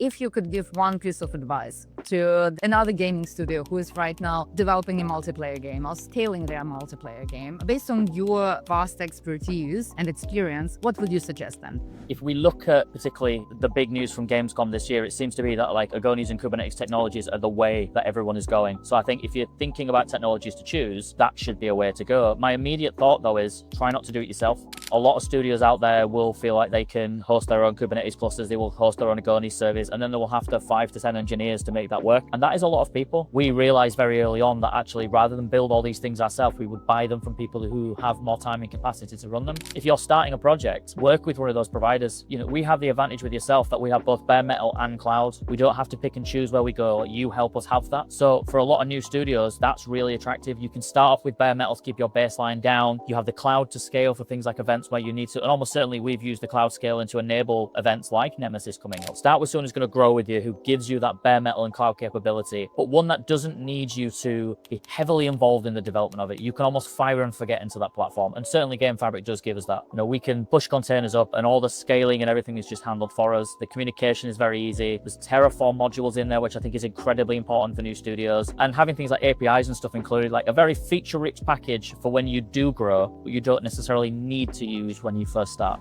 if you could give one piece of advice to another gaming studio who is right now developing a multiplayer game or scaling their multiplayer game, based on your vast expertise and experience, what would you suggest then? If we look at particularly the big news from Gamescom this year, it seems to be that like Agoni's and Kubernetes technologies are the way that everyone is going. So I think if you're thinking about technologies to choose, that should be a way to go. My immediate thought though is try not to do it yourself. A lot of studios out there will feel like they can host their own Kubernetes clusters, they will host their own Agoni service, and then they will have to 5 to 10 engineers to make that work. And that is a lot of people. We realized very early on that actually rather than build all these things ourselves, we would buy them from people who have more time and capacity to run them. If you're starting a project, work with one of those providers. You know, we have the advantage with yourself that we have both bare metal and cloud. We don't have to pick and choose where we go. You help us have that. So for a lot of new studios, that's really attractive. You can start off with bare metal to keep your baseline down. You have the cloud to scale for things like events where you need to, and almost certainly we've used the cloud scaling to enable events like Nemesis coming up. Start with someone who's going to grow with you, who gives you that bare metal and cloud capability, but one that doesn't need you to be heavily involved in the development of it. You can almost fire and forget into that platform. And certainly GameFabric does give us that. You know, we can push containers up and all the scaling and everything is just handled for us. The communication is very easy. There's Terraform modules in there, which I think is incredibly important for new studios. And having things like APIs and stuff included, like a very feature-rich package for when you do grow, but you don't necessarily need to use when you first start.